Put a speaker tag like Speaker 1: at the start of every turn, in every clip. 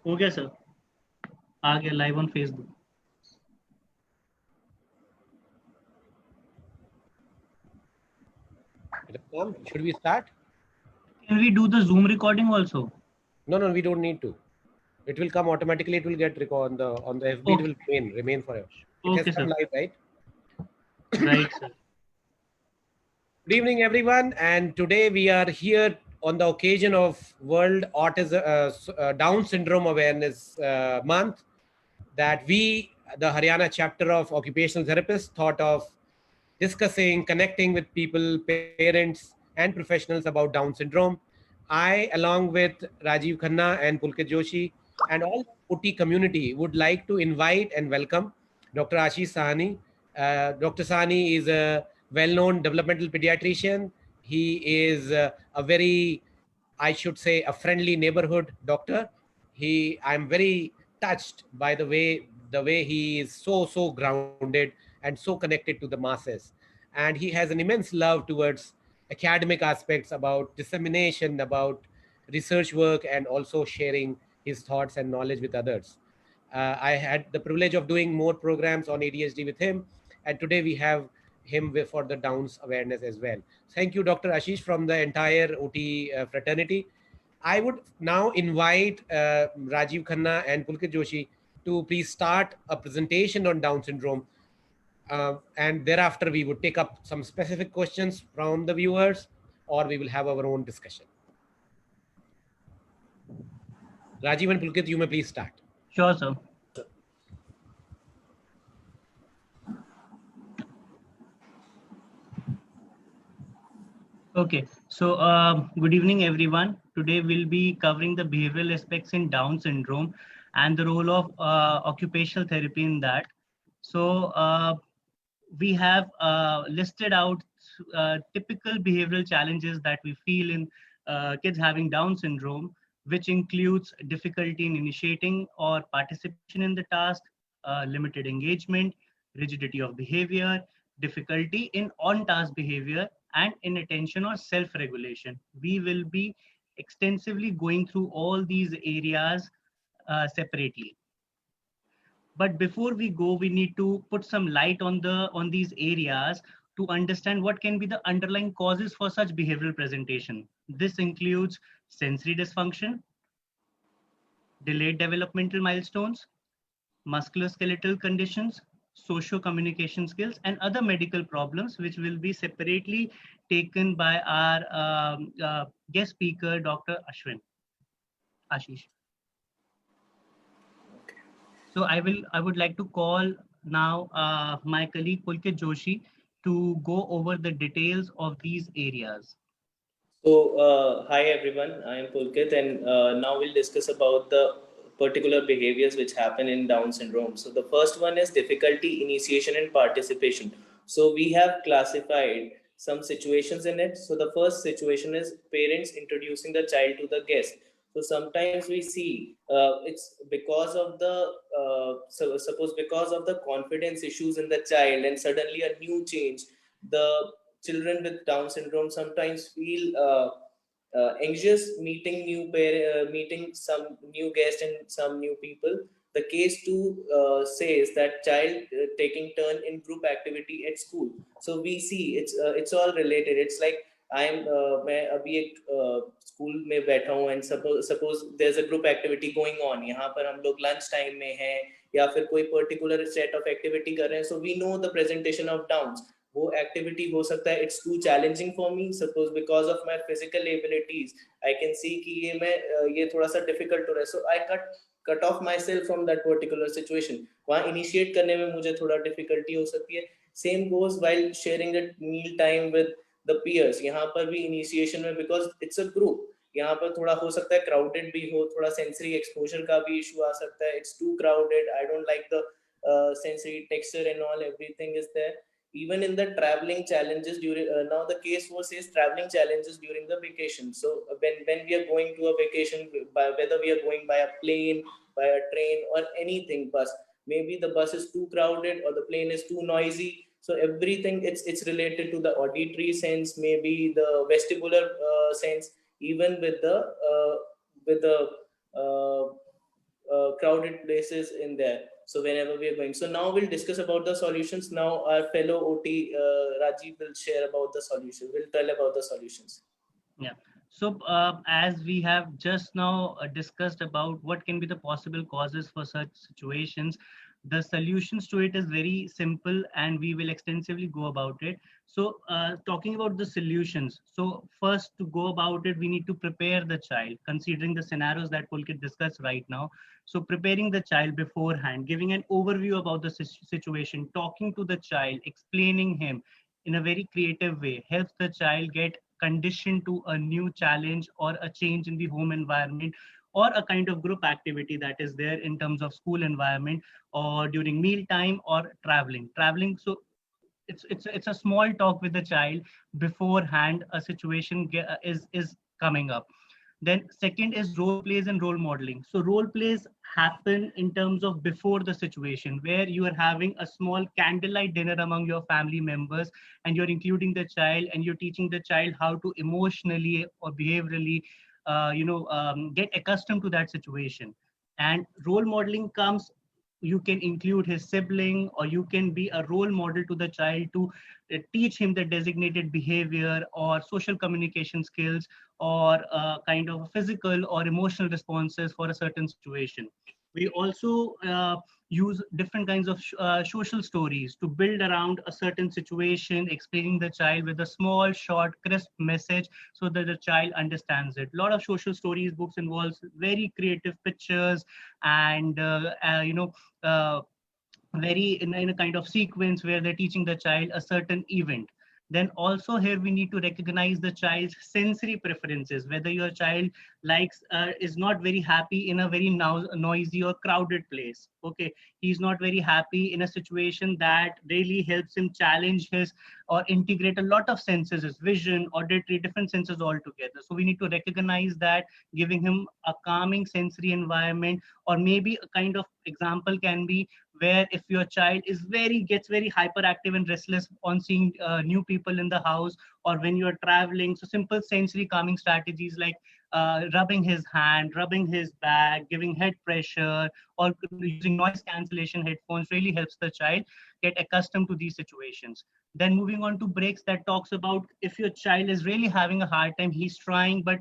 Speaker 1: हो गया सर, आ गया live on Facebook.
Speaker 2: Should we start?
Speaker 1: Can we do the Zoom recording also?
Speaker 2: No, we don't need to. It will come automatically. It will get recorded on the FB. It
Speaker 1: Okay,
Speaker 2: will remain forever. It has
Speaker 1: okay
Speaker 2: come
Speaker 1: sir.
Speaker 2: live, right?
Speaker 1: Right sir.
Speaker 2: Good evening, everyone. And today we are here on the occasion of World Autism Down Syndrome Awareness Month. That we, the Haryana chapter of occupational therapists, thought of discussing, connecting with people, parents, and professionals about Down syndrome. I, along with Rajiv Khanna and Pulkit Joshi, and all OT community, would like to invite and welcome Dr. Ashish Sahani. Dr. Sahani is a well-known developmental pediatrician. He is a very, I should say, a friendly neighborhood doctor. I'm very touched by the way he is so grounded and so connected to the masses, and he has an immense love towards academic aspects, about dissemination, about research work, and also sharing his thoughts and knowledge with others. I had the privilege of doing more programs on ADHD with him, and today we have him for the Downs awareness as well. Thank you, Dr. Ashish, from the entire OT fraternity. I would now invite Rajiv Khanna and Pulkit Joshi to please start a presentation on Down syndrome. And thereafter, we would take up some specific questions from the viewers, or we will have our own discussion. Rajiv and Pulkit, you may please start.
Speaker 1: Sure sir. Okay, so good evening everyone. Today we'll be covering the behavioral aspects in Down syndrome and the role of occupational therapy in that. So we have listed out typical behavioral challenges that we feel in kids having Down syndrome, which includes difficulty in initiating or participation in the task, limited engagement, rigidity of behavior, difficulty in on-task behavior, and inattention or self-regulation. We will be extensively going through all these areas separately. But before we go, we need to put some light on these areas to understand what can be the underlying causes for such behavioral presentation. This includes sensory dysfunction, delayed developmental milestones, musculoskeletal conditions, socio communication skills, and other medical problems, which will be separately taken by our guest speaker, Dr. Ashish. So I would like to call now my colleague Pulkit Joshi to go over the details of these areas.
Speaker 3: So, hi everyone, I am Pulkit, and now we'll discuss about the particular behaviors which happen in Down syndrome. So, the first one is difficulty initiation and participation. So, we have classified some situations in it. So, the first situation is parents introducing the child to the guest. So, sometimes we see it's because of the suppose because of the confidence issues in the child, and suddenly a new change. The children with Down syndrome sometimes feel anxious meeting meeting some new guest and some new people. The case two says that child taking turn in group activity at school. So we see it's all related. It's like मैं अभी एक school में बैठा हूँ and suppose there is a group activity going on, यहाँ पर हम लोग लंच टाइम में हैं या फिर कोई पर्टिकुलर सेट ऑफ एक्टिविटी कर रहे हैं. So we know the presentation of downs. वो एक्टिविटी हो सकता है it's too challenging for me, suppose because of my physical abilities I can see कि ये थोड़ा सा डिफिकल्ट हो रहा है. So I cut off my self from that particular situation. वहाँ इनिशिएट करने में मुझे थोड़ा डिफिकल्टी हो सकती है. Same goes while sharing that meal time with the peers. यहाँ पर भी इनिशिएशन में बिकॉज इट्स अ ग्रुप, यहाँ पर थोड़ा हो सकता है क्राउडेड भी हो, थोड़ा सेंसरी एक्सपोजर का भी इशू आ सकता है. It's too crowded, I don't like the sensory texture and all, everything is there. Even in the traveling challenges during now the case 4 says traveling challenges during the vacation. So when we are going to a vacation, whether we are going by a plane, by a train, or anything bus, maybe the bus is too crowded or the plane is too noisy. So everything, it's related to the auditory sense, maybe the vestibular sense, even with the uh, crowded places in there. So whenever we are going, so now we'll discuss about the solutions. Now our fellow OT Rajiv will share about the solution. Will tell about the solutions.
Speaker 1: Yeah. So as we have just now discussed about what can be the possible causes for such situations, the solutions to it is very simple and we will extensively go about it. So talking about the solutions. So first to go about it, we need to prepare the child considering the scenarios that Pulkit discussed right now. So preparing the child beforehand, giving an overview about the situation, talking to the child, explaining him in a very creative way helps the child get conditioned to a new challenge or a change in the home environment or a kind of group activity that is there in terms of school environment or during meal time or traveling. So it's a small talk with the child beforehand a situation is coming up. Then second is role plays and role modeling. So role plays happen in terms of before the situation where you are having a small candlelight dinner among your family members and you're including the child and you're teaching the child how to emotionally or behaviorally get accustomed to that situation. And role modeling comes, you can include his sibling or you can be a role model to the child to teach him the designated behavior or social communication skills or kind of physical or emotional responses for a certain situation. We also use different kinds of social stories to build around a certain situation, explaining the child with a small, short, crisp message so that the child understands it. A lot of social stories books involves very creative pictures and uh, very in a kind of sequence where they're teaching the child a certain event. Then also here we need to recognize the child's sensory preferences, whether your child likes is not very happy in a very noisy or crowded place. Okay, he's not very happy in a situation that really helps him challenge his or integrate a lot of senses, his vision, auditory, different senses all together. So we need to recognize that, giving him a calming sensory environment. Or maybe a kind of example can be where if your child is very gets very hyperactive and restless on seeing new people in the house or when you are traveling, so simple sensory calming strategies like rubbing his hand, rubbing his back, giving head pressure, or using noise cancellation headphones really helps the child get accustomed to these situations. Then moving on to breaks, that talks about if your child is really having a hard time, he's trying, but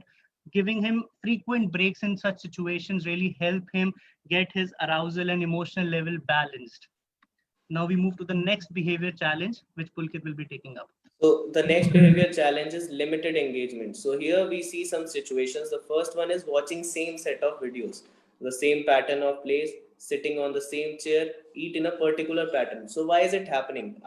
Speaker 1: giving him frequent breaks in such situations really help him get his arousal and emotional level balanced. Now we move to the next behavior challenge, which Pulkit will be taking up.
Speaker 3: So the next behavior challenge is limited engagement. So here we see some situations. The first one is watching same set of videos, the same pattern of place, sitting on the same chair, eat in a particular pattern. So why is it happening?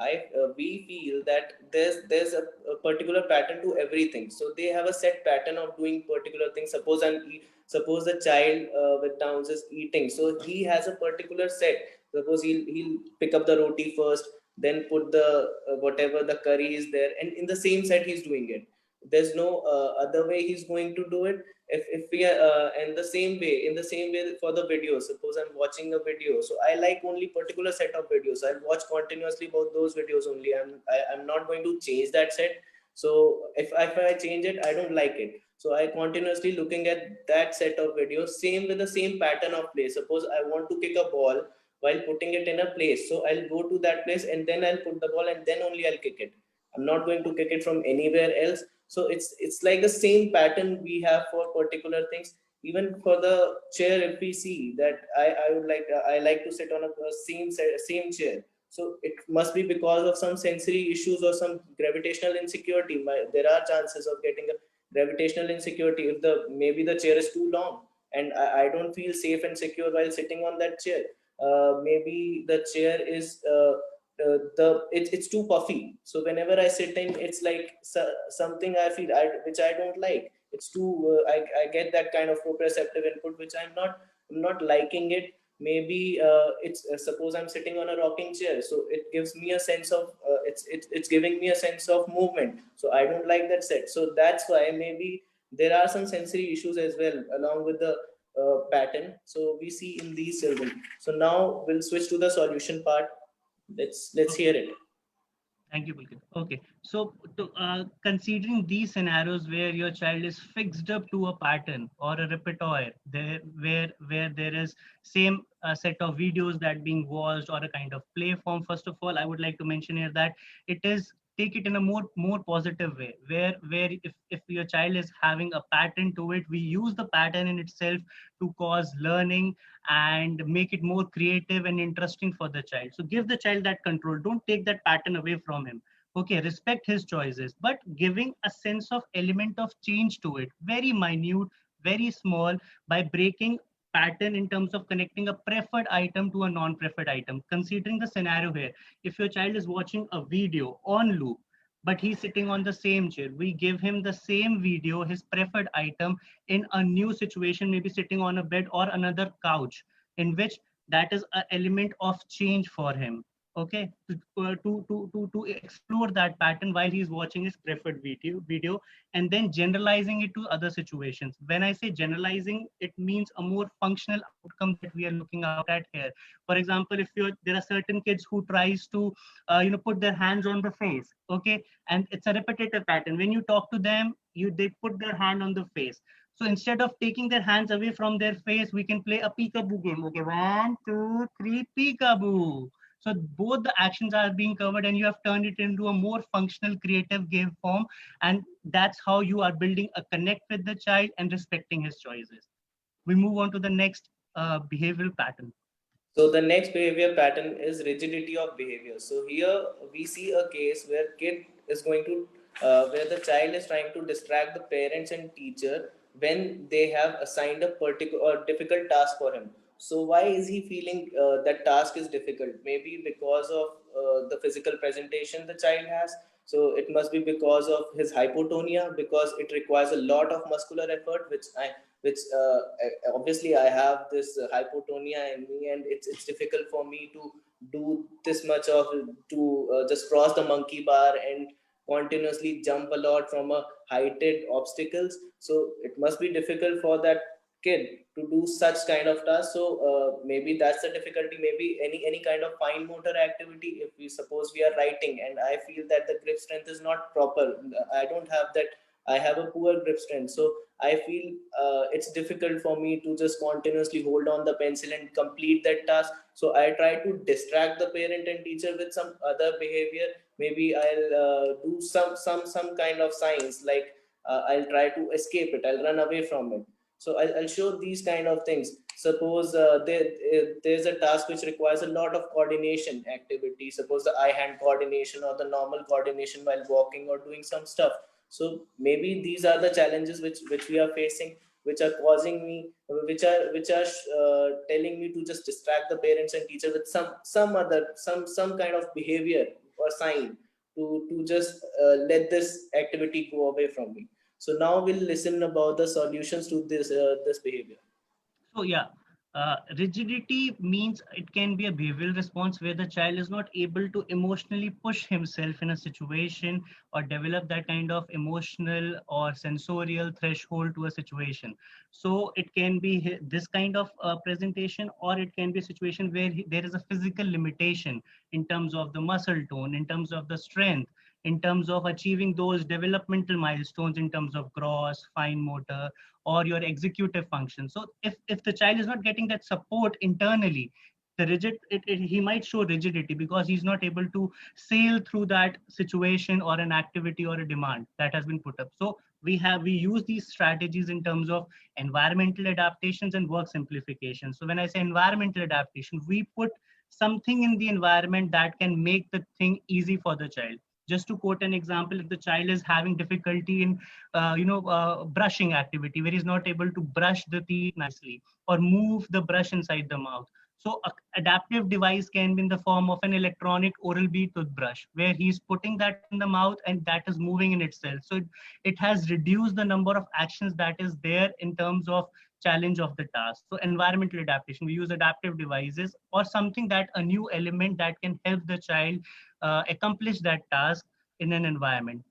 Speaker 3: We feel that there's a particular pattern to everything. So they have a set pattern of doing particular things. Suppose the child with Downs is eating, so he has a particular set. Suppose he'll pick up the roti first, then put the whatever the curry is there, and in the same set he's doing it. There's no other way he's going to do it. If we are in the same way, for the video, suppose I'm watching a video, so I like only particular set of videos, I'll watch continuously about those videos only. I'm not going to change that set. So if I change it, I don't like it, so I continuously looking at that set of videos, same with the same pattern of play. Suppose I want to kick a ball while putting it in a place, so I'll go to that place and then I'll put the ball and then only I'll kick it. I'm not going to kick it from anywhere else. So it's like the same pattern we have for particular things. Even for the chair, if we see that I would like I like to sit on a same chair, so it must be because of some sensory issues or some gravitational insecurity. There are chances of getting a gravitational insecurity if the maybe the chair is too long and I don't feel safe and secure while sitting on that chair. Maybe the chair is it's too puffy, so whenever I sit in, it's like something I feel which I don't like. It's too I get that kind of proprioceptive input which I'm not liking it. Maybe it's suppose I'm sitting on a rocking chair, so it gives me a sense of it's giving me a sense of movement, so I don't like that set. So that's why maybe there are some sensory issues as well along with the pattern, so we see in these children. So now we'll switch to the solution part. Let's hear it.
Speaker 1: Thank you, Pulkit. Okay, so considering these scenarios where your child is fixed up to a pattern or a repertoire, there where there is same set of videos that being watched or a kind of play form. First of all, I would like to mention here that it is take it in a more positive way, where if your child is having a pattern to it, we use the pattern in itself to cause learning and make it more creative and interesting for the child. So give the child that control. Don't take that pattern away from him. Okay, respect his choices, but giving a sense of element of change to it, very minute, very small, by breaking pattern in terms of connecting a preferred item to a non-preferred item. Considering the scenario here, if your child is watching a video on loop, but he's sitting on the same chair, we give him the same video, his preferred item, in a new situation, maybe sitting on a bed or another couch, in which that is an element of change for him. Okay, to explore that pattern while he's watching his preferred video, and then generalizing it to other situations. When I say generalizing, it means a more functional outcome that we are looking out at here. For example, if you're there are certain kids who tries to put their hands on the face, okay, and it's a repetitive pattern. When you talk to them, they put their hand on the face. So instead of taking their hands away from their face, we can play a peekaboo game. Okay, 1, 2, 3, peekaboo. So both the actions are being covered, and you have turned it into a more functional, creative game form. And that's how you are building a connect with the child and respecting his choices. We move on to the next behavioral pattern.
Speaker 3: So the next behavior pattern is rigidity of behavior. So here we see a case where kid is going to where the child is trying to distract the parents and teacher when they have assigned a particular or difficult task for him. So why is he feeling that task is difficult? Maybe because of the physical presentation the child has. So it must be because of his hypotonia, because it requires a lot of muscular effort, which obviously I have this hypotonia in me, and it's difficult for me to do this much of to just cross the monkey bar and continuously jump a lot from a heighted obstacles. So it must be difficult for that kid to do such kind of tasks. So maybe that's the difficulty. Maybe any kind of fine motor activity. If we suppose we are writing and I feel that the grip strength is not proper, I don't have that, I have a poor grip strength, so I feel it's difficult for me to just continuously hold on the pencil and complete that task. So I try to distract the parent and teacher with some other behavior. Maybe I'll do some kind of signs, like I'll try to escape it, I'll run away from it. So I'll show these kind of things. Suppose there's a task which requires a lot of coordination activity. Suppose the eye hand coordination or the normal coordination while walking or doing some stuff. So maybe these are the challenges which we are facing, which are causing me, which are telling me to just distract the parents and teacher with some kind of behavior or sign to just let this activity go away from me. So now we'll listen about the solutions to this behavior.
Speaker 1: So yeah, rigidity means it can be a behavioral response where the child is not able to emotionally push himself in a situation or develop that kind of emotional or sensorial threshold to a situation. So it can be this kind of presentation, or it can be a situation where there is a physical limitation in terms of the muscle tone, in terms of the strength, in terms of achieving those developmental milestones in terms of gross, fine motor, or your executive function. So if the child is not getting that support internally, he might show rigidity because he's not able to sail through that situation or an activity or a demand that has been put up. So we use these strategies in terms of environmental adaptations and work simplification. So when I say environmental adaptation, we put something in the environment that can make the thing easy for the child. Just to quote an example, if the child is having difficulty in brushing activity where he's not able to brush the teeth nicely or move the brush inside the mouth. So a adaptive device can be in the form of an electronic Oral-B toothbrush where he's putting that in the mouth and that is moving in itself. So it has reduced the number of actions that is there in terms of challenge of the task. So environmental adaptation, we use adaptive devices or something that a new element that can help the child accomplish that task in an environment.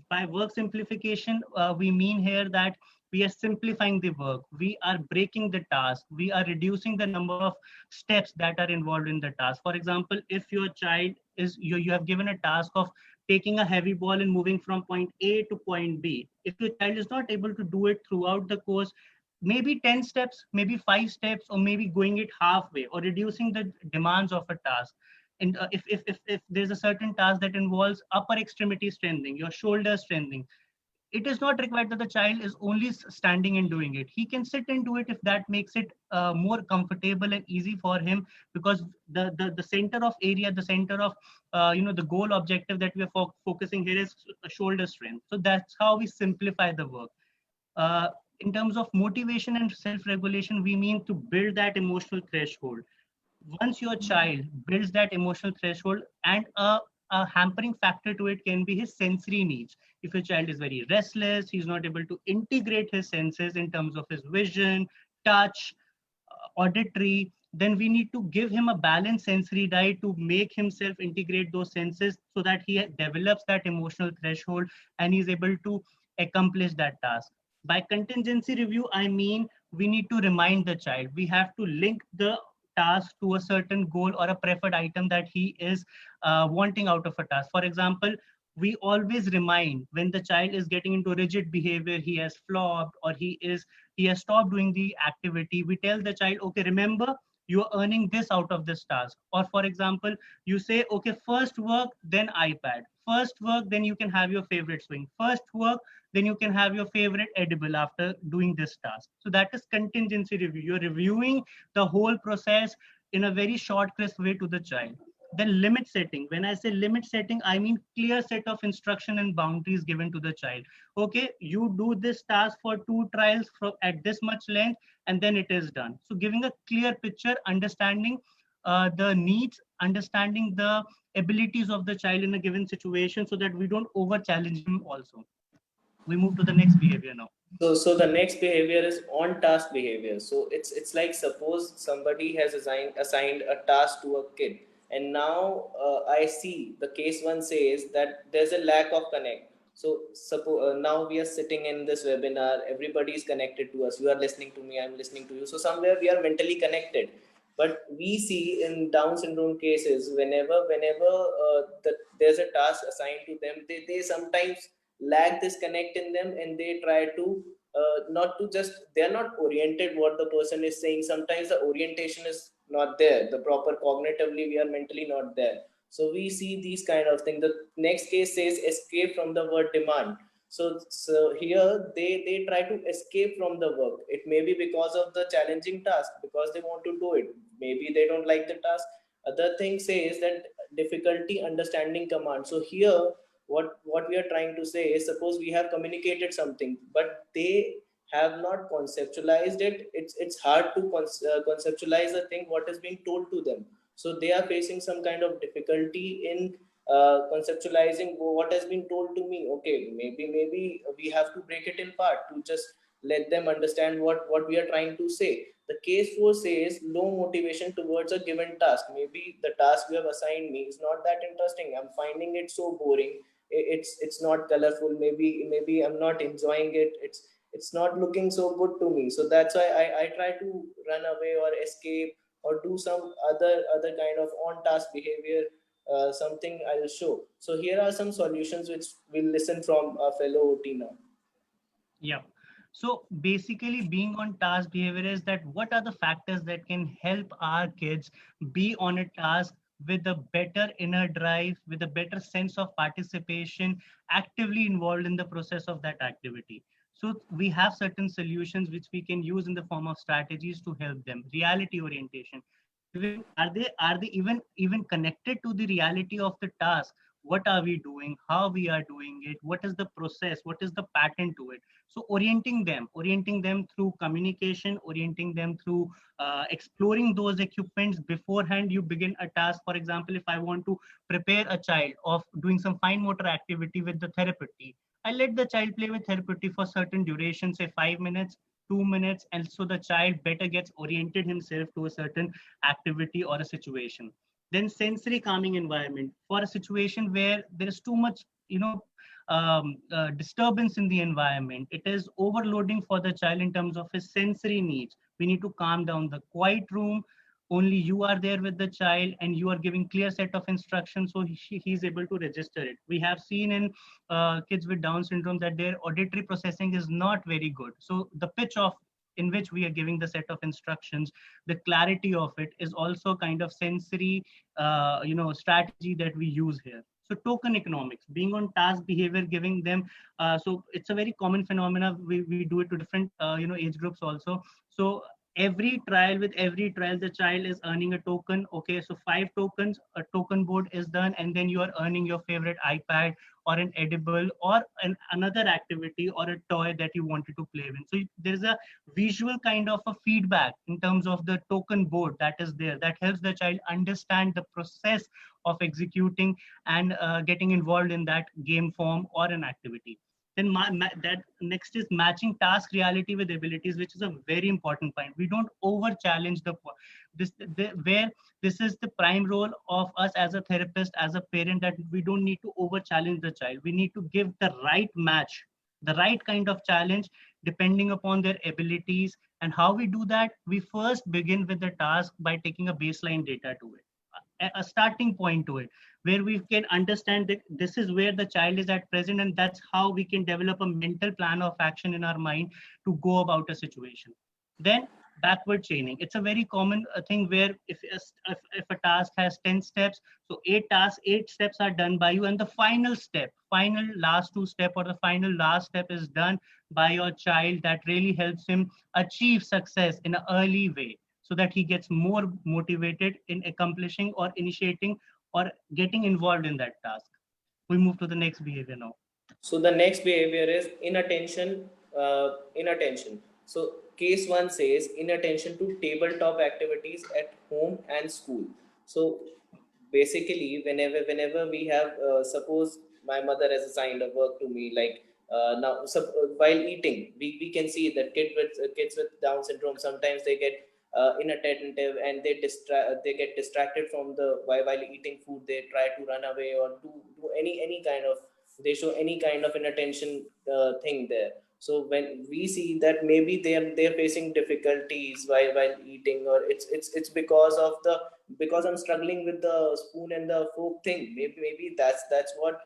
Speaker 1: By work simplification, we mean here that we are simplifying the work, we are breaking the task, we are reducing the number of steps that are involved in the task. For example, if your child is you have given a task of taking a heavy ball and moving from point A to point B. If your child is not able to do it throughout the course, maybe 10 steps, maybe 5 steps, or maybe going it halfway or reducing the demands of a task. And if there's a certain task that involves upper extremity strengthening, your shoulder strengthening, it is not required that the child is only standing and doing it. He can sit and do it if that makes it more comfortable and easy for him, because the center of area, the center of the goal objective that we are focusing here is shoulder strength. So that's how we simplify the work. uh, in terms of motivation and self-regulation, we mean to build that emotional threshold. Once your child builds that emotional threshold, and a hampering factor to it can be his sensory needs. If your child is very restless, he's not able to integrate his senses in terms of his vision, touch, auditory, then we need to give him a balanced sensory diet to make himself integrate those senses so that he develops that emotional threshold and he's able to accomplish that task. By contingency review, I mean we need to remind the child. We have to link the task to a certain goal or a preferred item that he is wanting out of a task. For example, we always remind when the child is getting into rigid behavior, he has flopped, or he has stopped doing the activity. We tell the child, okay, remember, you are earning this out of this task. Or for example, you say, okay, first work, then iPad. First work, then you can have your favorite swing. First work, then you can have your favorite edible after doing this task. So that is contingency review. You're reviewing the whole process in a very short, crisp way to the child. Then limit setting. When I say limit setting, I mean clear set of instruction and boundaries given to the child. Okay, you do this task for 2 trials at this much length, and then it is done. So giving a clear picture, understanding the needs, understanding the abilities of the child in a given situation, so that we don't over challenge him also. We move to the next behavior now.
Speaker 3: So the next behavior is on task behavior. So it's like, suppose somebody has assigned a task to a kid, and now I see the case one says that there's a lack of connect. So suppose now we are sitting in this webinar, everybody is connected to us. You are listening to me, I'm listening to you. So somewhere we are mentally connected. But we see in Down syndrome cases, whenever there's a task assigned to them, they sometimes lack this connect in them, and they try to not to just, they are not oriented what the person is saying. Sometimes the orientation is not there, the proper cognitively we are mentally not there. So we see these kind of things. The next case says escape from the word demand. So here they try to escape from the work. It may be because of the challenging task, because they want to do it, maybe they don't like the task. Other thing says that difficulty understanding command. So here what we are trying to say is, suppose we have communicated something but they have not conceptualized it. It's hard to conceptualize a thing what is being told to them. So they are facing some kind of difficulty in conceptualizing what has been told to me. Okay, maybe we have to break it in part to just let them understand what we are trying to say. The case 4 says low motivation towards a given task. Maybe the task you have assigned me is not that interesting, I'm finding it so boring, it's not colorful, maybe I'm not enjoying it, it's not looking so good to me. So that's why I try to run away or escape or do some other kind of on task behavior, something I'll show. So here are some solutions which we'll listen from our fellow OT now.
Speaker 1: Yeah. So basically, being on task behavior is that what are the factors that can help our kids be on a task with a better inner drive, with a better sense of participation, actively involved in the process of that activity. So we have certain solutions which we can use in the form of strategies to help them. Reality orientation. Even are they even connected to the reality of the task? What are we doing? How we are doing it? What is the process? What is the pattern to it? So orienting them through communication, orienting them through exploring those equipments beforehand you begin a task. For example, if I want to prepare a child of doing some fine motor activity with the therapy, I let the child play with therapy for certain duration, say 5 minutes, 2 minutes, and so the child better gets oriented himself to a certain activity or a situation. Then sensory calming environment for a situation where there is too much, disturbance in the environment. It is overloading for the child in terms of his sensory needs. We need to calm down the quiet room, only you are there with the child and you are giving clear set of instructions, so he's able to register it. We have seen in kids with Down syndrome that their auditory processing is not very good, so the pitch of in which we are giving the set of instructions, the clarity of it is also kind of sensory strategy that we use here. So token economics, being on task behavior, giving them so it's a very common phenomena. We do it to different age groups also. So with every trial the child is earning a token. Okay, so 5 tokens, a token board is done, and then you are earning your favorite iPad or an edible or another activity or a toy that you wanted to play with. So there's a visual kind of a feedback in terms of the token board that is there, that helps the child understand the process of executing and getting involved in that game form or an activity. Then that next is matching task reality with abilities, which is a very important point. We don't over challenge where this is the prime role of us as a therapist, as a parent, that we don't need to over challenge the child. We need to give the right match, the right kind of challenge depending upon their abilities. And how we do that, we first begin with the task by taking a baseline data to it, a starting point to it, where we can understand that this is where the child is at present, and that's how we can develop a mental plan of action in our mind to go about a situation. Then backward chaining, it's a very common thing where if a task has 10 steps, so 8 steps are done by you, and the final last 2 step or the final last step is done by your child. That really helps him achieve success in an early way, so that he gets more motivated in accomplishing or initiating or getting involved in that task. We move to the next behavior now.
Speaker 3: So the next behavior is inattention. Inattention. So case 1 says inattention to tabletop activities at home and school. So basically, whenever we have, suppose my mother has assigned a work to me, like while eating, we can see that kids with Down syndrome, sometimes they get inattentive, and they get distracted from the while eating food. They try to run away or do any kind of, they show any kind of inattention thing there. So when we see that maybe they're facing difficulties while eating, or it's because I'm struggling with the spoon and the fork thing. Maybe that's what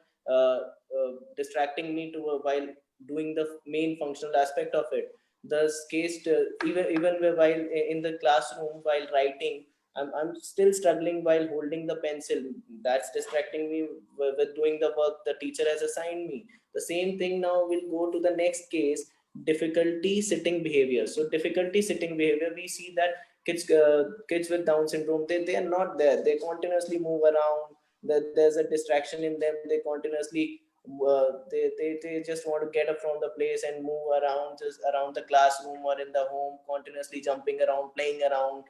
Speaker 3: distracting me to while doing the main functional aspect of it. Thus case even while in the classroom while writing, I'm still struggling while holding the pencil. That's distracting me with doing the work the teacher has assigned me. The same thing now will go to the next case, difficulty sitting behavior. So difficulty sitting behavior, we see that kids with Down syndrome, they are not there. They continuously move around. There's a distraction in them. They continuously they just want to get up from the place and move around, just around the classroom or in the home, continuously jumping around, playing around.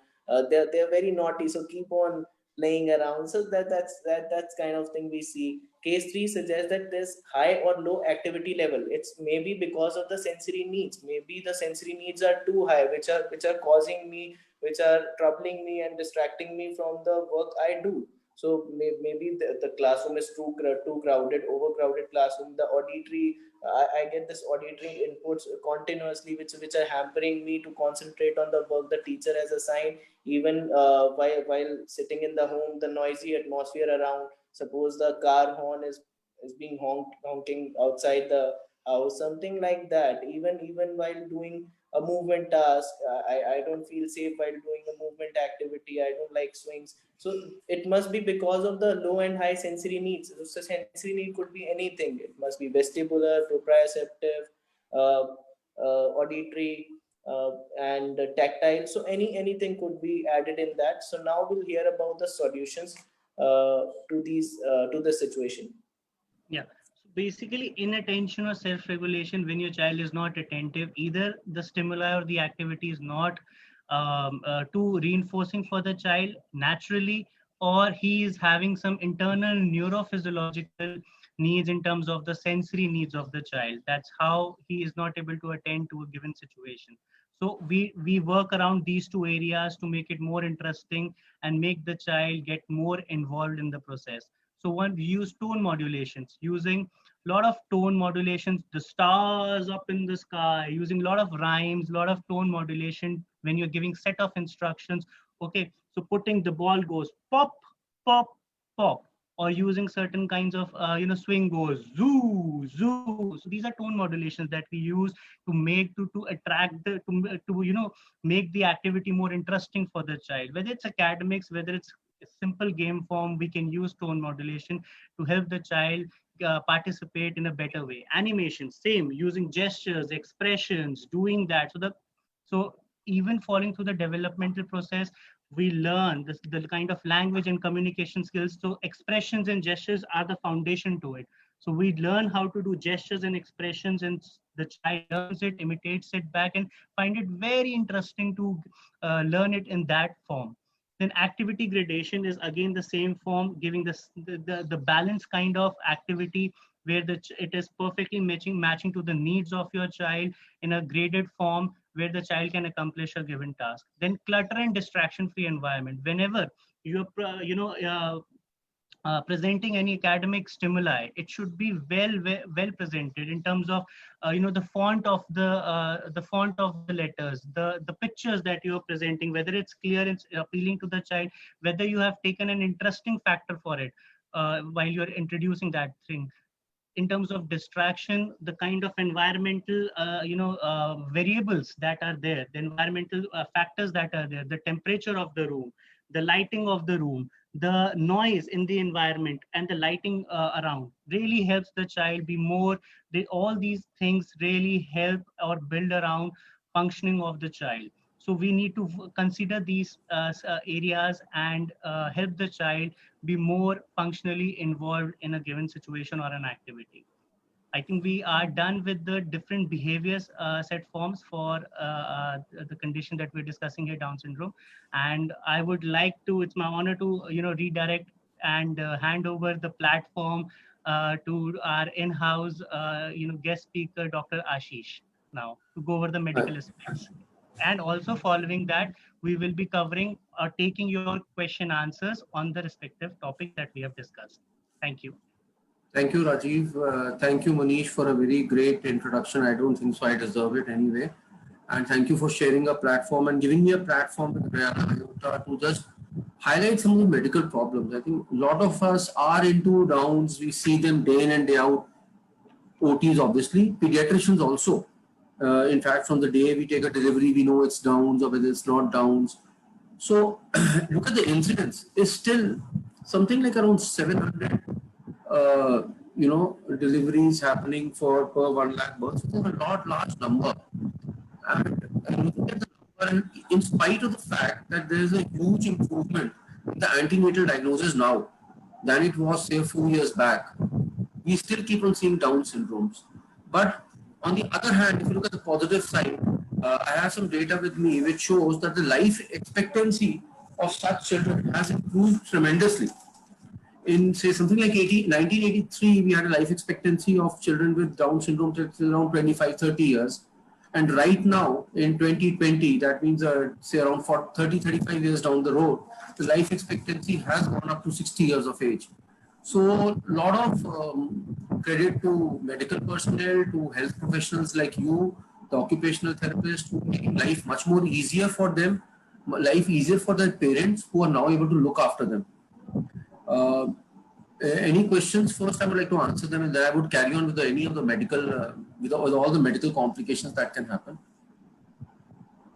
Speaker 3: They're very naughty, so keep on playing around. So that's kind of thing we see. Case 3 suggests that there's high or low activity level. It's maybe because of the sensory needs. Maybe the sensory needs are too high, which are causing me, which are troubling me and distracting me from the work I do. So maybe the classroom is too crowded, overcrowded classroom. The auditory, I get this auditory inputs continuously, which are hampering me to concentrate on the work the teacher has assigned. Even while sitting in the home, the noisy atmosphere around. Suppose the car horn is being honking outside the house, something like that. Even while doing a movement task, I don't feel safe while doing a movement activity. I don't like swings. So it must be because of the low and high sensory needs. So sensory need could be anything. It must be vestibular, proprioceptive, uh, auditory, and tactile. So anything could be added in that. So now we'll hear about the solutions to the situation.
Speaker 1: Yeah. So basically, inattention or self-regulation, when your child is not attentive, either the stimuli or the activity is not too reinforcing for the child naturally, or he is having some internal neurophysiological needs in terms of the sensory needs of the child. That's how he is not able to attend to a given situation. So we work around these two areas to make it more interesting and make the child get more involved in the process. So one, we use tone modulations, using a lot of tone modulations, the stars up in the sky, using a lot of rhymes, a lot of tone modulation when you're giving set of instructions Okay, so putting the ball goes pop, pop, pop, or using certain kinds of swing goes zoo, zoo. So these are tone modulations that we use to attract to make the activity more interesting for the child. Whether it's academics, whether it's a simple game form, we can use tone modulation to help the child participate in a better way. Animation, same, using gestures, expressions, doing that. So even following through the developmental process, we learn the kind of language and communication skills. So expressions and gestures are the foundation to it. So we learn how to do gestures and expressions, and the child learns it, imitates it back, and find it very interesting to learn it in that form. Then activity gradation is again the same form, giving the balanced kind of activity where it is perfectly matching to the needs of your child in a graded form where the child can accomplish a given task. Then clutter and distraction free environment. Whenever you're presenting any academic stimuli, it should be well presented in terms of the font of the letters, the pictures that you are presenting, whether it's clear and appealing to the child, whether you have taken an interesting factor for it while you're introducing that thing. In terms of distraction, the kind of environmental variables that are there, the environmental factors that are there, the temperature of the room, the lighting of the room, the noise in the environment, and the lighting around really helps the child be more. All these things really help or build around functioning of the child. So we need to consider these areas and help the child be more functionally involved in a given situation or an activity. I think we are done with the different behaviors set forms for the condition that we're discussing here, Down syndrome. And I would like to, it's my honor to, redirect and hand over the platform to our in-house, guest speaker, Dr. Ashish, now to go over the medical aspects. And also following that, we will be covering or taking your question answers on the respective topic that we have discussed. Thank you.
Speaker 4: Thank you, Rajiv. Thank you, Manish, for a very great introduction. I don't think so I deserve it anyway. And thank you for sharing a platform and giving me a platform with Rayana to just highlight some of the medical problems. I think a lot of us are into Downs. We see them day in and day out. OTs, obviously, pediatricians also. In fact, from the day we take a delivery, we know it's Downs or whether it's not Downs. So look at the incidence. It's still something like around 700 deliveries happening per 1 lakh births. It's a large number. And looking at the number, in spite of the fact that there is a huge improvement in the antenatal diagnosis now than it was, say, a few years back, we still keep on seeing Down syndromes. But on the other hand, if you look at the positive side, I have some data with me which shows that the life expectancy of such children has improved tremendously. In, say, something like 1983, we had a life expectancy of children with Down syndrome till around 25, 30 years. And right now, in 2020, that means, say, around 30, 35 years down the road, the life expectancy has gone up to 60 years of age. So a lot of credit to medical personnel, to health professionals like you, the occupational therapists, who make life much more easier for them, life easier for their parents who are now able to look after them. Any questions? First, I would like to answer them, and then I would carry on with any of the medical, with all the medical complications that can happen.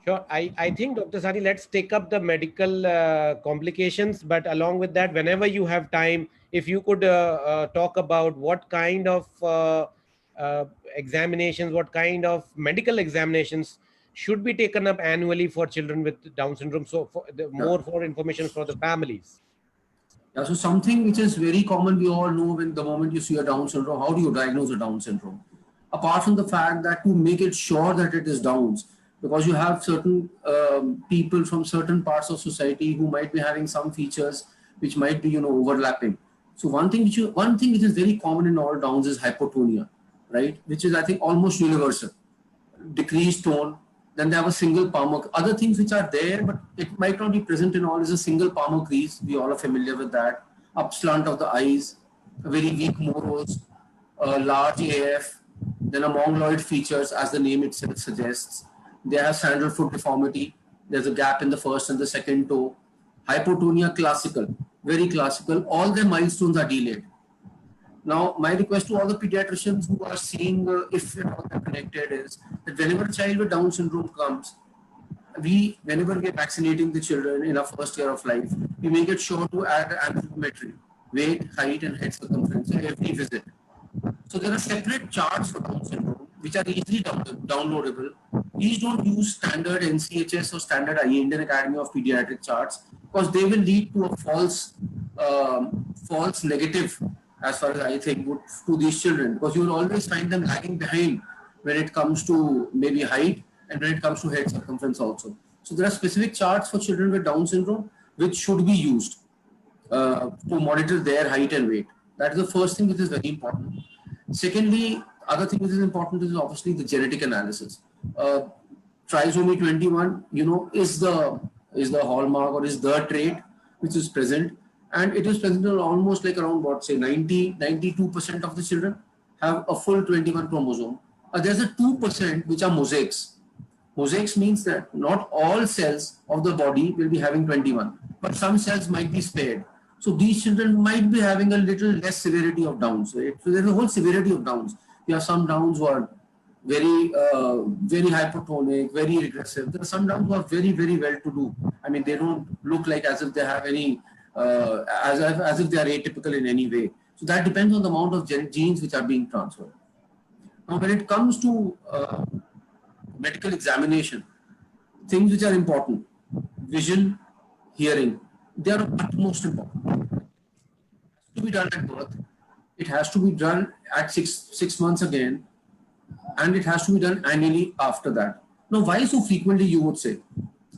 Speaker 2: Sure. I think, Dr. Sani, let's take up the medical complications. But along with that, whenever you have time, if you could talk about what kind of examinations, what kind of medical examinations should be taken up annually for children with Down syndrome. So more information for the families.
Speaker 4: Yeah, so something which is very common, we all know, when the moment you see a Down syndrome, how do you diagnose a Down syndrome? Apart from the fact that to make it sure that it is Downs, because you have certain people from certain parts of society who might be having some features which might be, overlapping. So one thing which is very common in all Downs is hypotonia, right? Which is, I think, almost universal. Decreased tone. Then they have a single palmar. Other things which are there, but it might not be present in all, is a single palmar crease. We all are familiar with that. Upslant of the eyes, a very weak morose, a large AF, then a mongoloid features, as the name itself suggests. They have sandalfoot deformity, there's a gap in the first and the second toe. Hypotonia, classical, very classical. All their milestones are delayed. Now, my request to all the pediatricians who are seeing if they're connected is that whenever a child with Down syndrome comes, whenever we're vaccinating the children in our first year of life, we make it sure to add anthropometry, weight, height, and head circumference at every visit. So there are separate charts for Down syndrome, which are easily downloadable. Please don't use standard NCHS or standard Indian Academy of Pediatric charts, because they will lead to a false negative, as far as I think, to these children, because you will always find them lagging behind when it comes to maybe height and when it comes to head circumference also. So there are specific charts for children with Down syndrome which should be used to monitor their height and weight. That is the first thing which is very important. Secondly, other thing which is important is obviously the genetic analysis. Trisomy 21, is the hallmark or is the trait which is present, and it is present in almost like around 92% of the children have a full 21 chromosome. There's a 2% which are mosaics. Mosaics means that not all cells of the body will be having 21, but some cells might be spared. So these children might be having a little less severity of Downs. Right? So there's a whole severity of Downs. You have some Downs who are very hypertonic, very regressive. There are some Downs who are very, very well-to-do. I mean, they don't look like as if they have any, as if they are atypical in any way. So that depends on the amount of genes which are being transferred. Now, when it comes to medical examination, things which are important, vision, hearing, they are utmost important. It has to be done at birth. It has to be done at six months again, and it has to be done annually after that. Now, why so frequently, you would say?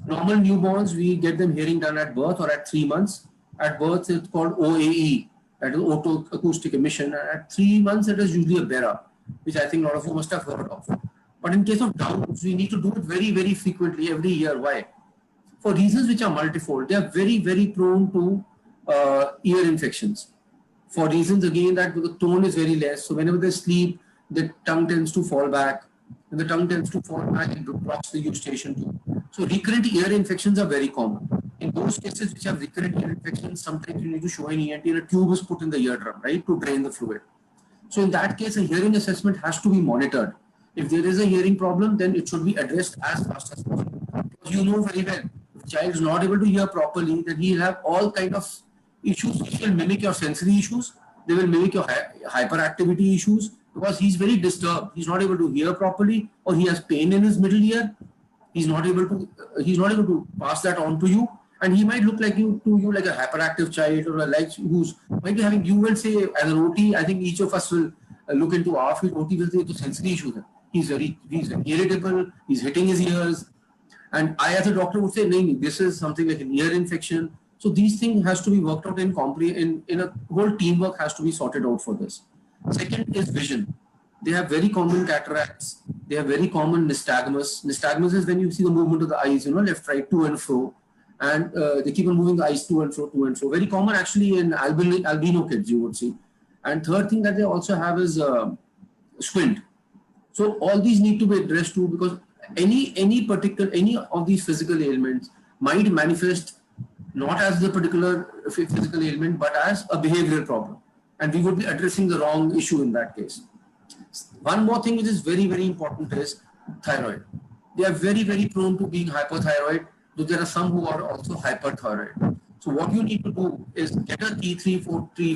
Speaker 4: Normal newborns, we get them hearing done at birth or at 3 months. At birth, it's called OAE, that is otoacoustic emission. At 3 months, it is usually a BERA, which I think a lot of you must have heard of. But in case of Downs, we need to do it very, very frequently every year. Why? For reasons which are multifold. They are very, very prone to ear infections. For reasons, again, that the tone is very less. So whenever they sleep, the tongue tends to fall back. When the tongue tends to fall back, it blocks the eustachian tube. So recurrent ear infections are very common. In those cases which have recurrent ear infections, sometimes you need to show an ENT and a tube is put in the eardrum, right, to drain the fluid. So in that case, a hearing assessment has to be monitored. If there is a hearing problem, then it should be addressed as fast as possible. Because you know very well, if the child is not able to hear properly, then he will have all kind of issues which will mimic your sensory issues. They will mimic your hyperactivity issues, because he's very disturbed. He's not able to hear properly, or he has pain in his middle ear. He's not able to pass that on to you, and he might look like like a hyperactive child, or who's might be having. You will say as an OT, I think each of us will look into our field. OT will say the sensory issues. He's very irritable. He's hitting his ears, and I as a doctor would say, no, this is something like an ear infection. So these things has to be worked out in a whole teamwork has to be sorted out for this. Second is vision. They have very common cataracts. They have very common nystagmus. Nystagmus is when you see the movement of the eyes, left, right, to and fro. And they keep on moving the eyes to and fro, to and fro. Very common actually in albino kids, you would see. And third thing that they also have is squint. So all these need to be addressed too, because any of these physical ailments might manifest not as the particular physical ailment, but as a behavioral problem. And we would be addressing the wrong issue in that case. One more thing which is very, very important is thyroid. They are very, very prone to being hypothyroid, though there are some who are also hyperthyroid. So what you need to do is get a T3,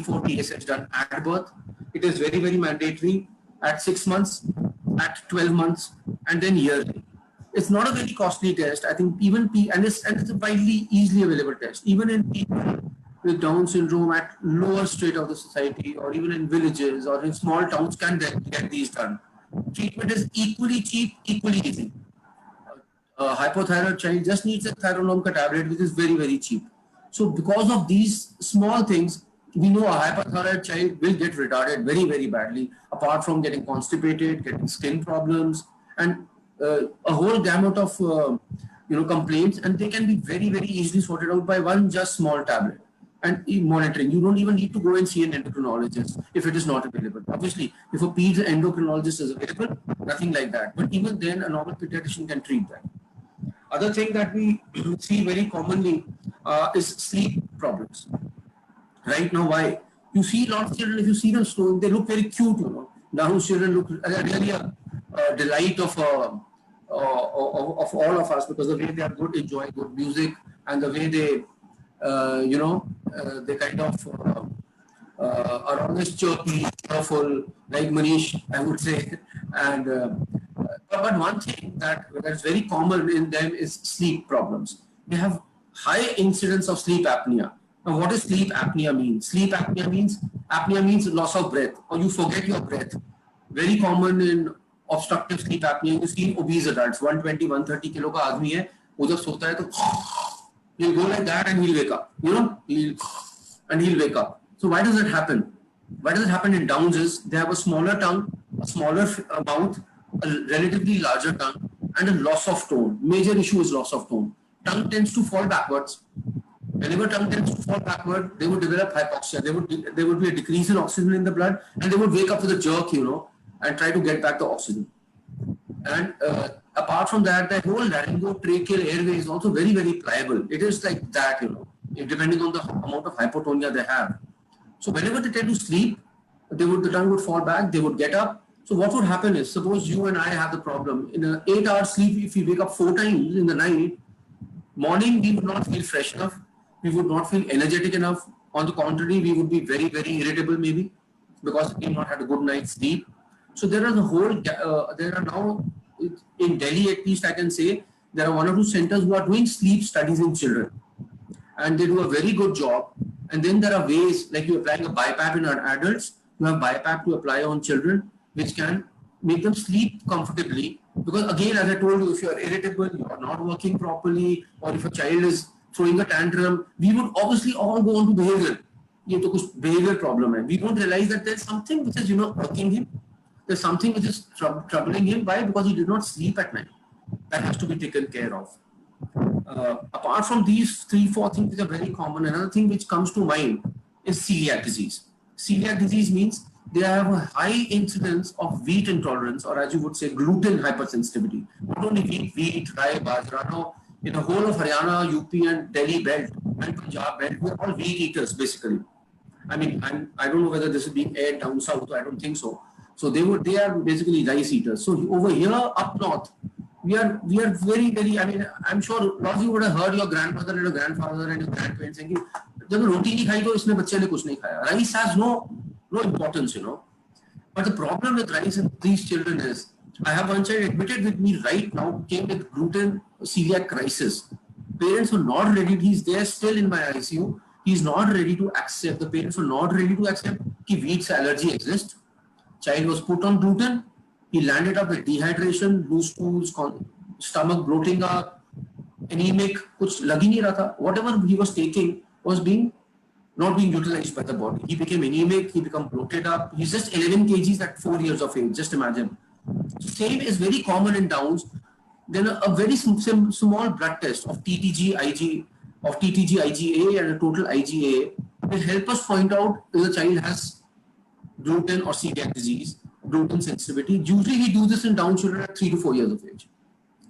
Speaker 4: 4 TSH done at birth. It is very, very mandatory at 6 months, at 12 months, and then yearly. It's not a very costly test. I think even and it's a widely easily available test. Even in people with Down syndrome at lower strata of the society, or even in villages or in small towns, can get these done. Treatment is equally cheap, equally easy. A hypothyroid child just needs a Thyronorm tablet, which is very, very cheap. So because of these small things, we know a hyperthyroid child will get retarded very, very badly, apart from getting constipated, getting skin problems, and a whole gamut of complaints, and they can be very, very easily sorted out by one just small tablet. And monitoring, you don't even need to go and see an endocrinologist if it is not available. Obviously, if a endocrinologist is available, nothing like that. But even then, a normal pediatrician can treat that. other thing that we see very commonly is sleep problems. Right now, why? You see a lot of children, if you see them snoring, they look very cute, you know. Down children look really a delight of all of us, because the way they are good, enjoy good music, and the way they, they kind of are always chirpy, cheerful, like Manish, I would say. And but one thing that's very common in them is sleep problems. They have high incidence of sleep apnea. Now, what does sleep apnea mean? Sleep apnea means loss of breath, or you forget your breath. Very common in obstructive sleep apnea. You see in obese adults, 120, 130 kilo का आदमी है, वो जब सोता है तो he'll go like that and he'll wake up. You know, he'll wake up. So why does it happen? Why does it happen in Downs is they have a smaller tongue, a smaller mouth, a relatively larger tongue, and a loss of tone. Major issue is loss of tone. Tongue tends to fall backwards. Whenever tongue tends to fall backward, they would develop hypoxia. There would be a decrease in oxygen in the blood, and they would wake up with a jerk, you know, and try to get back the oxygen. And apart from that, the whole laryngotracheal airway is also very, very pliable. It is like that, you know, depending on the amount of hypotonia they have. So whenever they tend to sleep, the tongue would fall back, they would get up. So what would happen is, suppose you and I have the problem, in an 8-hour sleep, if we wake up 4 times in the night, morning we would not feel fresh enough, we would not feel energetic enough. On the contrary, we would be very, very irritable maybe, because we have not had a good night's sleep. So there are now, in Delhi at least I can say, there are 1 or 2 centers who are doing sleep studies in children. And they do a very good job. And then there are ways, like you're applying a BiPAP in adults, you have BiPAP to apply on children, which can make them sleep comfortably. Because again, as I told you, if you are irritable, you are not working properly, or if a child is throwing a tantrum, we would obviously all go on to behavior. ये तो कुछ behavior problem है. We don't realize that there's something which is, irking him. There's something which is troubling him. Why? Because he did not sleep at night. That has to be taken care of. Apart from these 3-4 things which are very common, another thing which comes to mind is celiac disease. Celiac disease means they have a high incidence of wheat intolerance, or as you would say, gluten hypersensitivity. Not only wheat, rye, bajra. Now, in the whole of Haryana, UP and Delhi belt and Punjab belt, we're all wheat eaters basically. I mean, I don't know whether this is being aired down south, I don't think so. So they are basically rice eaters. So over here up north, we are very, very, I mean, I'm sure a lot of you would have heard your grandmother and your grandfather and your grandparents saying, जब रोटी नहीं खाई तो इसने बच्चे ने कुछ नहीं खाया. Rice has no importance, But the problem with rice in these children is, I have one child admitted with me right now, came with gluten celiac crisis. Parents were not ready. He's there still in my ICU. He's not ready to accept. The parents were not ready to accept that wheat's allergy exists. Child was put on gluten. He landed up with dehydration, loose stools, stomach bloating up, anemic, kuch lag hi nahi raha tha. Whatever he was taking was not being utilized by the body. He became anemic, he became bloated up. He's just 11 kgs at 4 years of age, just imagine. So same is very common in Downs. Then a very small blood test of TTG, IgA and a total IgA will help us point out if the child has gluten or celiac disease, gluten sensitivity. Usually we do this in Down children at 3 to 4 years of age.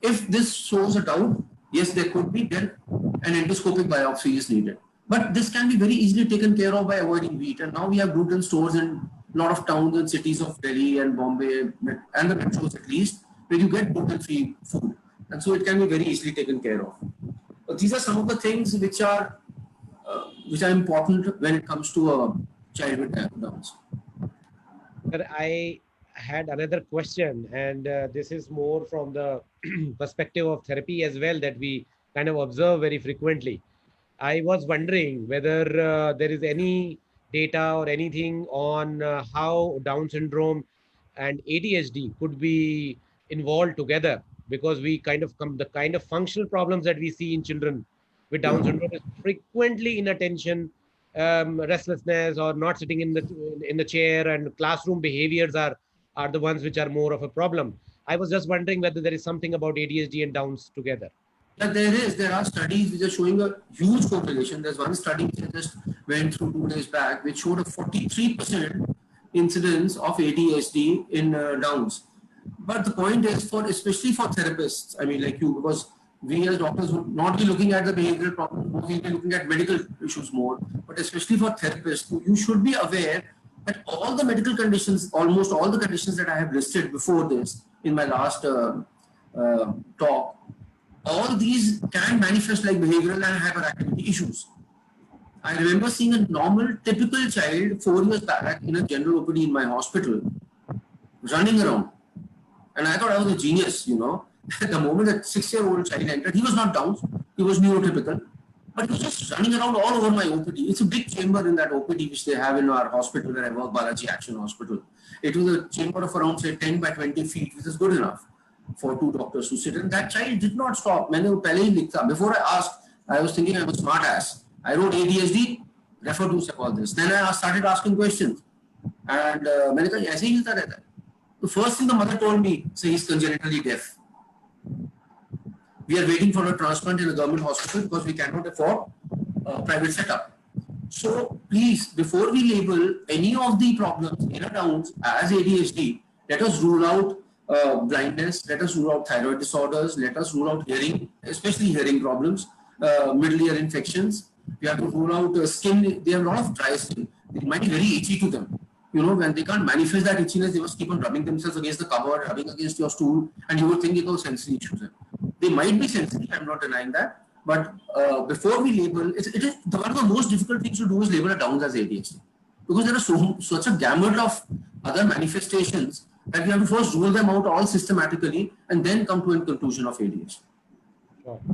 Speaker 4: If this shows a doubt, yes, there could be, then an endoscopic biopsy is needed. But this can be very easily taken care of by avoiding wheat. And now we have gluten stores in a lot of towns and cities of Delhi and Bombay and the metros at least, where you get gluten-free food. And so it can be very easily taken care of. But these are some of the things which are important when it comes to a child with Downs.
Speaker 2: But I had another question, and this is more from the perspective of therapy as well, that we kind of observe very frequently. I was wondering whether there is any data or anything on how Down syndrome and ADHD could be involved together, because we the kind of functional problems that we see in children with Down syndrome is frequently inattention, restlessness, or not sitting in the chair, and classroom behaviors are the ones which are more of a problem. I was just wondering whether there is something about ADHD and Downs together.
Speaker 4: Yeah, there are studies which are showing a huge correlation. There's one study which I just went through 2 days back, which showed a 43% incidence of ADHD in Downs. But the point is, especially for therapists, I mean, like you, because we as doctors would not be looking at the behavioral problems, we'll be looking at medical issues more. But especially for therapists, you should be aware that all the medical conditions, almost all the conditions that I have listed before this in my last talk, all these can manifest like behavioral and hyperactivity issues. I remember seeing a normal, typical child 4 years back in a general OPD in my hospital, running around. And I thought I was a genius, you know. The moment that 6-year-old child entered, he was not Down, he was neurotypical, but he was just running around all over my OPD. It's a big chamber in that OPD which they have in our hospital where I work, Balaji Action Hospital. It was a chamber of around say 10 by 20 feet, which is good enough for 2 doctors to sit in. That child did not stop. Before I asked, I was thinking I'm a smart ass. I wrote ADHD, refer to all this. Then I started asking questions. And the first thing the mother told me, say he's congenitally deaf. We are waiting for a transplant in a government hospital because we cannot afford a private setup. So please, before we label any of the problems in a Downs as ADHD, let us rule out blindness, let us rule out thyroid disorders, let us rule out hearing, especially hearing problems, middle ear infections. We have to rule out skin. They have a lot of dry skin. It might be very itchy to them. You know, when they can't manifest that itchiness, they must keep on rubbing themselves against the cupboard, rubbing against your stool, and you would think it's all sensory issues. They might be sensory, I'm not denying that. But before we label, it is one of the most difficult things to do is label a Downs as ADHD. Because there are such a gamut of other manifestations that we have to first rule them out all systematically and then come to a conclusion of ADHD.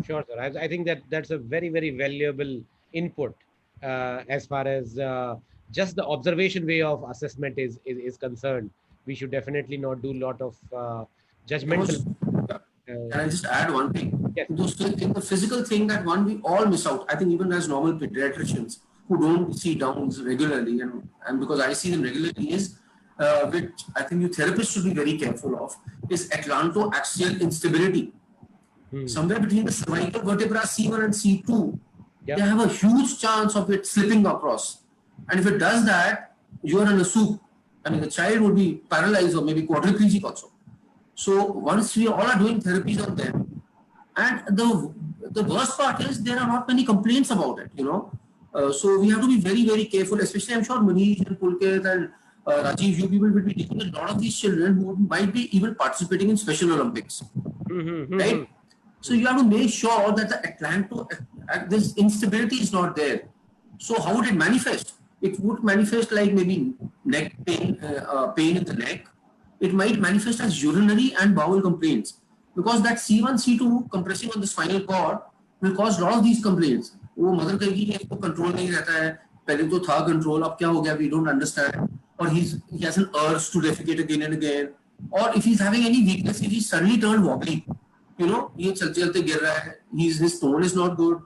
Speaker 2: Sure, sir. I think that's a very, very valuable input as far as just the observation way of assessment is concerned. We should definitely not do a lot of judgmental.
Speaker 4: Can I just add one thing?
Speaker 2: Yes.
Speaker 4: In the physical thing that we all miss out, I think even as normal pediatricians who don't see Downs regularly, and because I see them regularly, is which I think you therapists should be very careful of, is atlantoaxial instability. Somewhere between the cervical vertebra C1 and C2, they have a huge chance of it slipping across. And if it does that, you are in a soup. I mean, the child would be paralyzed or maybe quadriplegic also. So once we all are doing therapies on them, and the worst part is there are not many complaints about it, you know. So we have to be very, very careful, especially I'm sure Manish and Pulkit and Rajiv, you people will be dealing with a lot of these children who might be even participating in Special Olympics, right? So you have to make sure that this instability is not there. So how would it manifest? It would manifest like maybe neck pain, pain in the neck. It might manifest as urinary and bowel complaints because that C1, C2 compressing on the spinal cord will cause a lot of these complaints. वो mother कहेगी कि इसको control नहीं रहता है, पहले तो था control, अब क्या हो गया? We don't understand. Or he has an urge to defecate again and again. Or if he's having any weakness, if he's suddenly turned wobbly, you know, ये चलते चलते गिर रहा है, his tone is not good.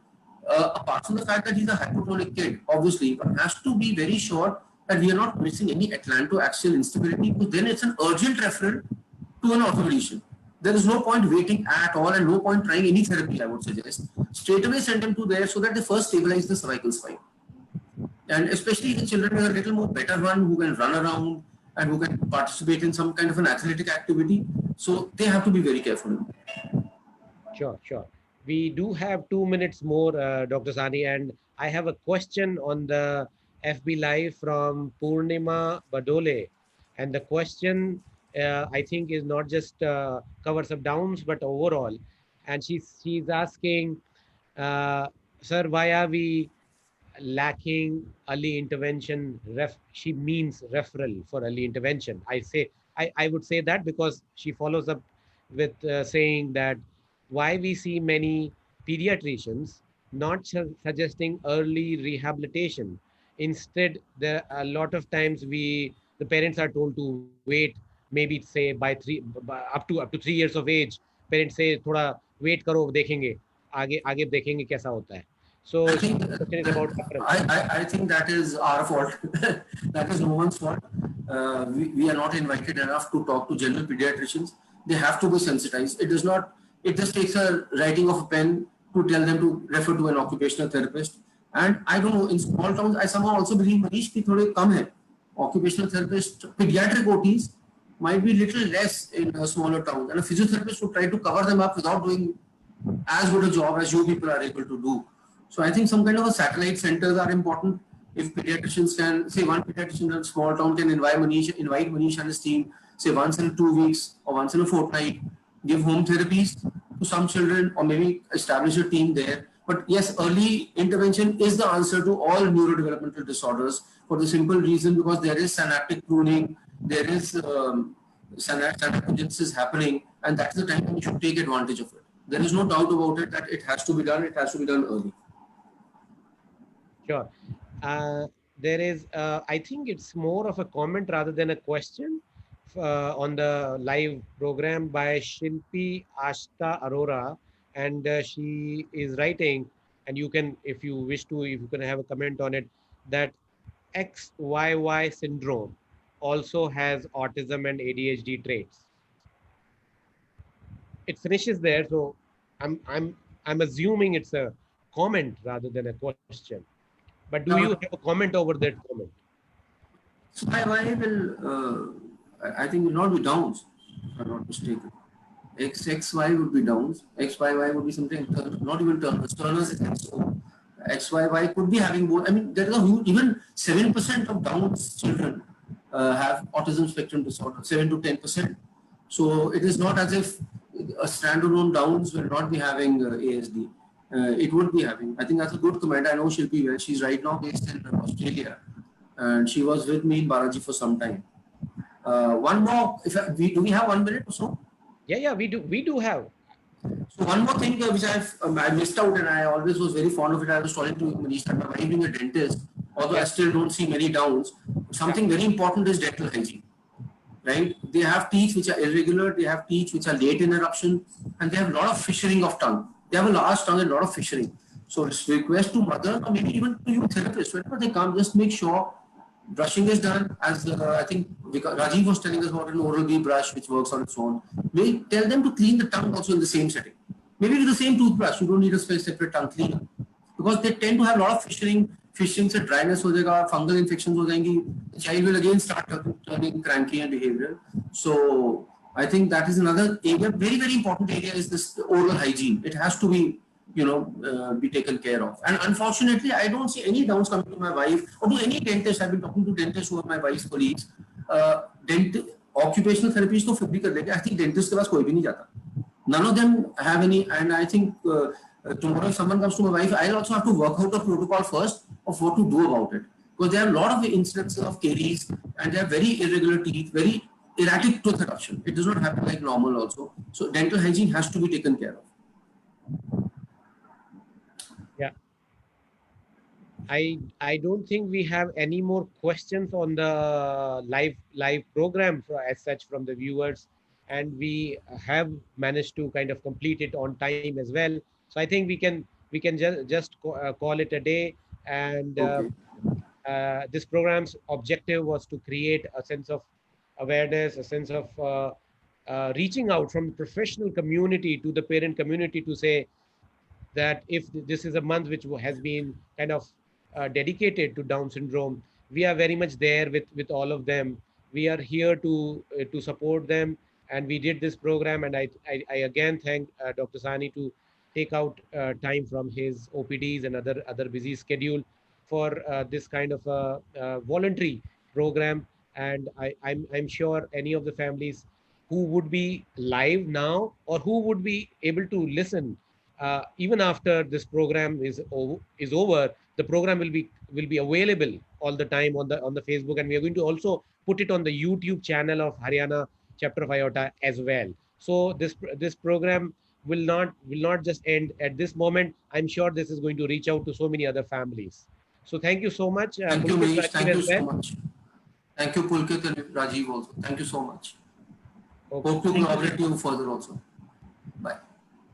Speaker 4: Apart from the fact that he's a hypotonic kid, obviously, but has to be very sure that we are not missing any atlantoaxial instability, because then it's an urgent referral to an orthopedician. There is no point waiting at all and no point trying any therapy, I would suggest. Straight away send them to there so that they first stabilize the cervical spine. And especially the children are a little more better one who can run around and who can participate in some kind of an athletic activity. So they have to be very careful.
Speaker 2: Sure, sure. We do have 2 minutes more, Dr. Sani, and I have a question on the FB Live from Purnima Badole. And the question, I think, is not just covers up Downs, but overall. And she's asking, sir, why are we lacking early intervention? She means referral for early intervention. I would say that because she follows up with saying that why we see many pediatricians not suggesting early rehabilitation. Instead, a lot of times the parents are told to wait, maybe say up to 3 years of age. Parents say, "Thoda wait karo, dekhenge, आगे देखेंगे कैसा होता है." So
Speaker 4: I think that is our fault. That is no one's fault. We are not invited enough to talk to general pediatricians. They have to be sensitized. It just takes a writing of a pen to tell them to refer to an occupational therapist. And I don't know, in small towns, I somehow also believe Manish ki thode kam hai. Occupational therapist, pediatric OTs might be little less in smaller towns, and a physiotherapist would try to cover them up without doing as good a job as you people are able to do. So I think some kind of a satellite centers are important. If pediatricians can, say one pediatrician in a small town can invite Manish and his team, say once in 2 weeks or once in a fortnight, give home therapies to some children, or maybe establish a team there. But yes, early intervention is the answer to all neurodevelopmental disorders, for the simple reason because there is synaptic pruning, there is synaptogenesis happening, and that's the time when you should take advantage of it. There is no doubt about it that it has to be done. It has to be done early.
Speaker 2: Sure. There is, I think it's more of a comment rather than a question on the live program by Shilpi Ashta Arora. And she is writing, and you can, if you wish to, if you can have a comment on it, that XYY syndrome also has autism and ADHD traits. It finishes there. So I'm assuming it's a comment rather than a question. But do you have a comment over that comment?
Speaker 4: So I will, I think will not be Downs, if I'm not mistaken. XY would be Downs, XYY would be something, not even Turner's. Turner's is XO. XYY could be having both. I mean, there is a huge, even 7% of Downs children have autism spectrum disorder, 7 to 10%. So it is not as if a standalone Downs will not be having ASD. It would be having. I think that's a good comment. I know Shilpi well. She's right now based in Australia, and she was with me in Balaji for some time. One more. Do we have 1 minute or so?
Speaker 2: Yeah, we do. We do have.
Speaker 4: So one more thing which I missed out, and I always was very fond of it. I was telling to Manish that my wife being a dentist, although I still don't see many Downs. Something very important is dental hygiene. Right? They have teeth which are irregular. They have teeth which are late in eruption, and they have a lot of fissuring of tongue. They have a large tongue and a lot of fissuring. So it's request to mother or maybe even to you therapists, whenever they come, just make sure brushing is done as I think Rajiv was telling us about an Oral-B brush which works on its own. Maybe tell them to clean the tongue also in the same setting. Maybe with the same toothbrush, you don't need a separate tongue cleaner, because they tend to have a lot of fissuring से dryness हो जाएगा, fungal infections हो जाएंगी. The child will again start turning cranky and behavioral. So I think that is another area, very, very important area, is this oral hygiene. It has to be, be taken care of. And unfortunately, I don't see any Downs coming to my wife or to any dentist. I've been talking to dentists who are my wife's colleagues. Occupational therapists तो फिर भी कर लेंगे. I think dentists के पास कोई भी नहीं जाता. None of them have any, and I think tomorrow if someone comes to my wife, I'll also have to work out a protocol first of what to do about it. Because there are a lot of incidences of caries, and they have very irregular teeth, very erratic tooth eruption. It does not happen like normal also. So dental hygiene has to be taken care of.
Speaker 2: Yeah. I don't think we have any more questions on the live program as such from the viewers, and we have managed to kind of complete it on time as well. So I think we can just call it a day. And this program's objective was to create a sense of awareness, a sense of reaching out from the professional community to the parent community to say that if this is a month which has been kind of dedicated to Down syndrome, we are very much there with all of them. We are here to support them, and we did this program. And I again thank Dr. Sahni to take out time from his OPDs and other busy schedule for this kind of a voluntary program. And I'm sure any of the families who would be live now or who would be able to listen even after this program is over, the program will be available all the time on the Facebook, and we are going to also put it on the YouTube channel of Haryana Chapter of IOTA as well. So this program will not just end at this moment. I'm sure this is going to reach out to so many other families. So thank you so much.
Speaker 4: Thank you, Manish. Thank you so much. Thank you, Pulkit and Rajiv also. Thank you so much. Okay. Hope to collaborate you further also. Bye.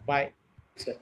Speaker 2: Bye.
Speaker 3: Sir.